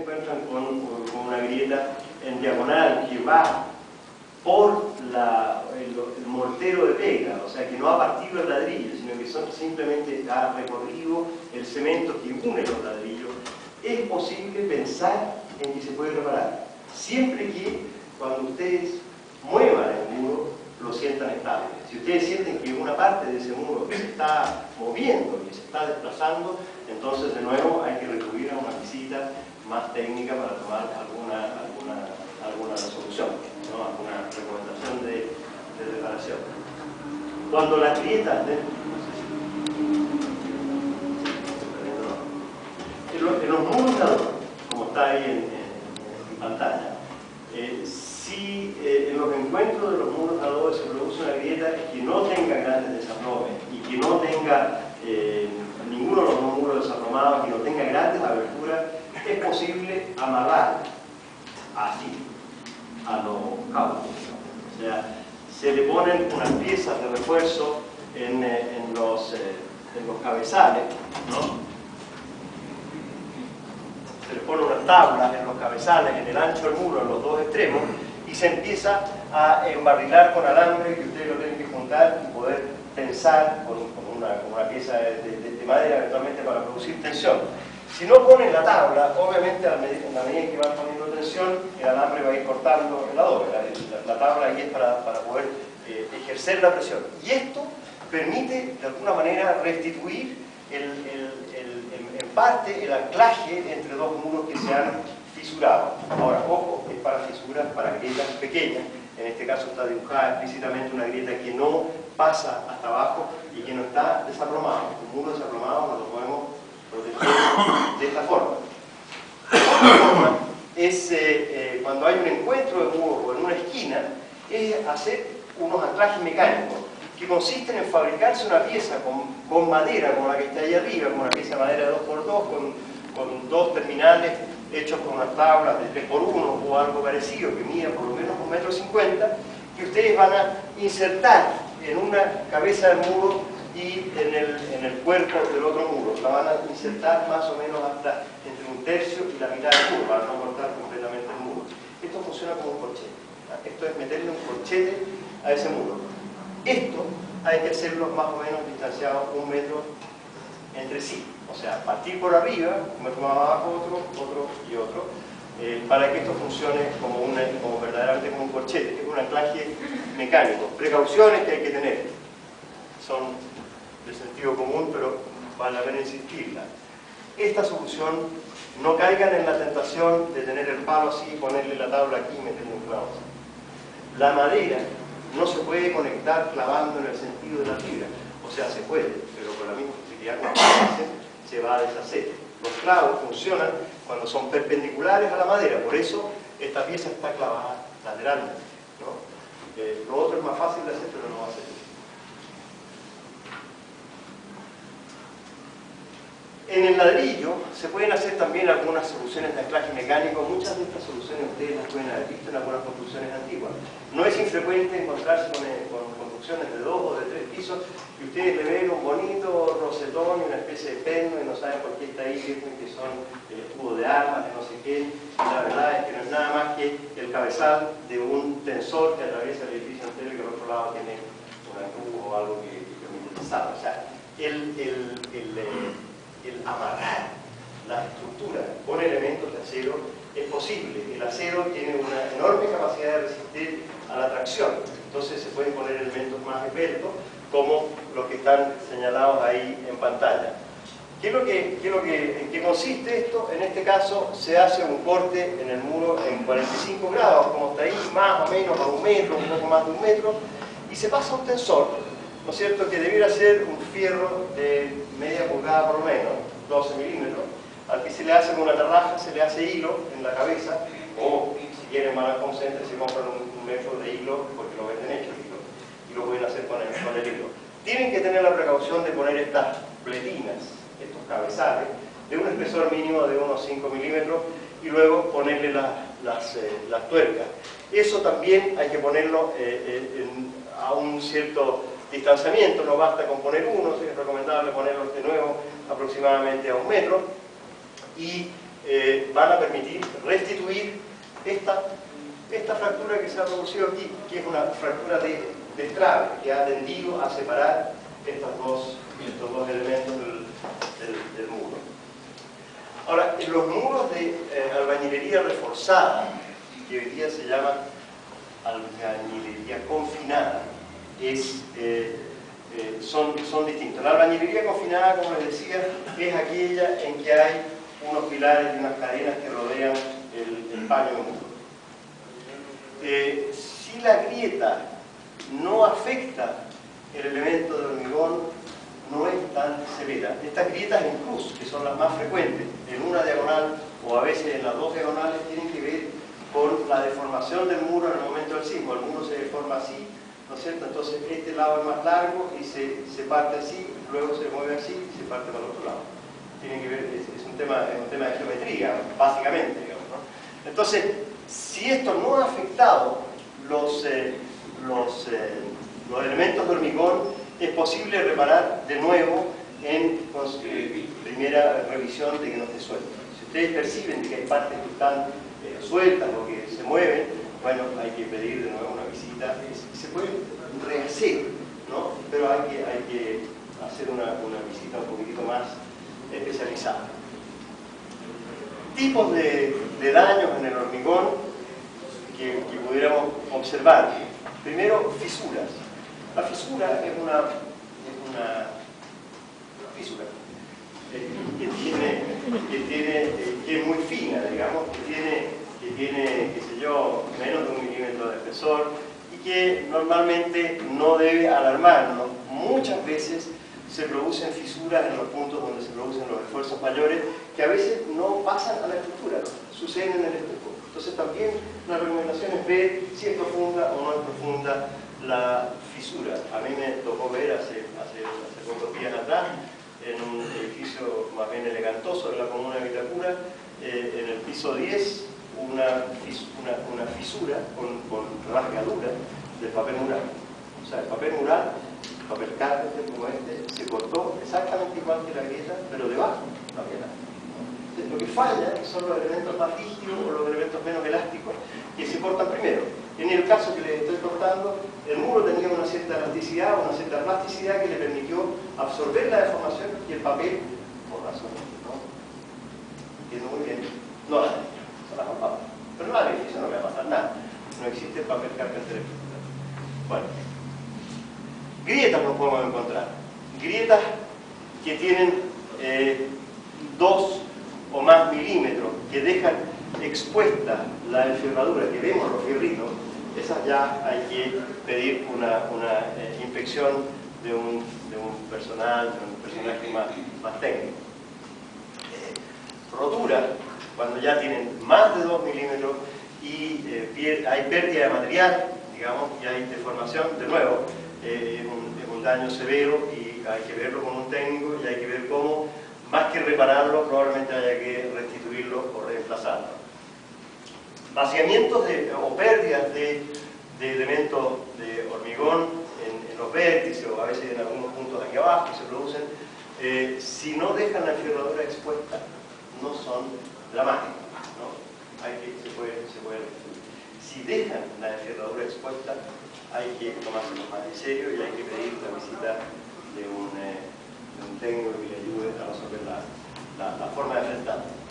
encuentran con una grieta en diagonal que va por el mortero de pega, o sea que no ha partido el ladrillo, sino que simplemente ha recorrido el cemento que une los ladrillos, es posible pensar en que se puede reparar, siempre que cuando ustedes muevan el muro lo sientan estable. Si ustedes sienten que una parte de ese muro se está moviendo, que se está desplazando, entonces de nuevo hay que recurrir a una visita más técnica para tomar alguna resolución, ¿no? Alguna recomendación de reparación. Cuando las grietas en los muros de adorno, como está ahí en pantalla, si en los encuentros de los muros de adobe se produce una grieta que no tenga grandes desarromes y que no tenga ninguno de los muros desarromados, que no tenga grandes aberturas, es posible amarrar así a los cabos. O sea, se le ponen unas piezas de refuerzo en los cabezales, ¿no? Se le ponen unas tablas en los cabezales, en el ancho del muro, en los dos extremos, y se empieza a embarrilar con alambre que ustedes lo tienen que juntar y poder tensar con una pieza de madera eventualmente para producir tensión. Si no ponen la tabla, obviamente en la medida que van poniendo tensión, el alambre va a ir cortando el adobe. La tabla ahí es para poder ejercer la presión. Y esto permite de alguna manera restituir en parte el anclaje entre dos muros que se han fisurado. Ahora, ojo, es para fisuras, para grietas pequeñas. En este caso está dibujada explícitamente una grieta que no pasa hasta abajo y que no está desaplomado. Un muro desaplomado no lo podemos proteger de esta forma. Otra forma es cuando hay un encuentro de muros o en una esquina, es hacer unos anclajes mecánicos que consisten en fabricarse una pieza con madera, como la que está ahí arriba, como una pieza de madera de 2x2, con dos terminales hechos con unas tablas de 3x1 o algo parecido, que mida por lo menos 1,50 m, que ustedes van a insertar en una cabeza del muro y en el cuerpo del otro muro. La van a insertar más o menos hasta entre 1/3 y la mitad del muro, para no cortar completamente el muro. Esto funciona como un corchete. Esto es meterle un corchete a ese muro. Esto hay que hacerlo más o menos distanciado 1 metro entre sí. O sea, partir por arriba, 1 metro más abajo, otro y otro, para que esto funcione como verdaderamente como un corchete, que es un anclaje mecánico. Precauciones que hay que tener. Son de sentido común, pero vale la pena insistirla. Esta solución, no caigan en la tentación de tener el palo así, ponerle la tabla aquí y meterle un clavo así. La madera no se puede conectar clavando en el sentido de la fibra. O sea, se puede, pero con la misma facilidad con la se va a deshacer. Los clavos funcionan cuando son perpendiculares a la madera, por eso esta pieza está clavada lateralmente, ¿no? Lo otro es más fácil de hacer, pero no va a ser. En el ladrillo se pueden hacer también algunas soluciones de anclaje mecánico. Muchas de estas soluciones ustedes las pueden haber visto en algunas construcciones antiguas. No es infrecuente encontrarse con construcciones de 2 o de 3 pisos y ustedes le ven un bonito rosetón y una especie de perno y no saben por qué está ahí, que son el escudo de armas, de no sé qué. Y la verdad es que no es nada más que el cabezal de un tensor que atraviesa el edificio entero y que por otro lado tiene una cruz o algo que permite tensar. O sea, el amarrar la estructura con elementos de acero es posible. El acero tiene una enorme capacidad de resistir a la tracción, entonces se pueden poner elementos más esbeltos como los que están señalados ahí en pantalla. ¿En qué consiste esto? En este caso se hace un corte en el muro en 45 grados, como está ahí, más o menos a 1 metro, un poco más de 1 metro, y se pasa un tensor, ¿no es cierto?, que debiera ser un fierro de media pulgada por lo menos, 12 milímetros, al que se le hace con una tarraja, se le hace hilo en la cabeza, o si quieren van al home center se compran un metro de hilo, porque lo venden hecho hilo, y lo pueden hacer con el hilo. Tienen que tener la precaución de poner estas pletinas, estos cabezales, de un espesor mínimo de unos 5 milímetros, y luego ponerle las tuercas. Eso también hay que ponerlo a un cierto distanciamiento, no basta con poner uno, es recomendable ponerlos de nuevo aproximadamente a 1 metro, y van a permitir restituir esta fractura que se ha producido aquí, que es una fractura de estrabe, que ha tendido a separar estos dos elementos del muro. Ahora, en los muros de albañilería reforzada, que hoy día se llama albañilería confinada, son distintos. La albañilería confinada, como les decía, es aquella en que hay unos pilares y unas cadenas que rodean el paño del muro. Si la grieta no afecta el elemento de hormigón, no es tan severa. Estas grietas en cruz, que son las más frecuentes, en una diagonal o a veces en las dos diagonales, tienen que ver con la deformación del muro en el momento del sismo. El muro se deforma así, ¿no es cierto? Entonces este lado es más largo y se parte así, luego se mueve así y se parte para el otro lado. Tienen que ver, es un tema de geometría, básicamente, digamos, ¿no? Entonces, si esto no ha afectado los elementos de hormigón, es posible reparar de nuevo en primera revisión de que no esté suelto. Si ustedes perciben que hay partes que están sueltas o que se mueven, bueno, hay que pedir de nuevo una visita. Se puede rehacer, ¿no? Pero hay que hacer una visita un poquitito más especializada. Tipos de daños en el hormigón que pudiéramos observar. Primero, fisuras. La fisura es una fisura que es muy fina, digamos, que tiene, qué sé yo, menos de 1 milímetro de espesor y que normalmente no debe alarmarnos. Muchas veces se producen fisuras en los puntos donde se producen los esfuerzos mayores que a veces no pasan a la estructura, suceden en el estuco. Entonces también la recomendación es ver si es profunda o no es profunda la fisura. A mí me tocó ver hace pocos días atrás en un edificio más bien elegantoso de la comuna de Vitacura, en el piso 10, una fisura con rasgadura del papel mural. O sea, el papel mural, el papel carpenter como este, se cortó exactamente igual que la grieta, pero debajo no había nada. Entonces, lo que falla son los elementos más rígidos o los elementos menos elásticos que se cortan primero. En el caso que les estoy contando, el muro tenía una cierta elasticidad, una cierta plasticidad que le permitió absorber la deformación y el papel, por razones, ¿no? Entiendo muy bien, no la se la rompaba. Pero no la eso no le va a pasar nada. No existe el papel carpenter. Bueno, grietas nos podemos encontrar. Grietas que tienen 2 o más milímetros, que dejan expuesta la enferradura, que vemos los fierritos, esas ya hay que pedir una inspección de un personaje más técnico. Rotura, cuando ya tienen más de 2 milímetros y hay pérdida de material, digamos, y hay deformación, de nuevo, es un daño severo y hay que verlo con un técnico y hay que ver cómo, más que repararlo, probablemente haya que restituirlo o reemplazarlo. Vaciamientos o pérdidas de elementos de hormigón en los vértices o a veces en algunos puntos aquí abajo se producen, si no dejan la enferradura expuesta, no son dramáticos, ¿no? Se puede restituir. Si dejan la enferradura expuesta, hay que tomárselo más en serio y hay que pedir la visita de un técnico que le ayude a resolver la forma de enfrentarlo.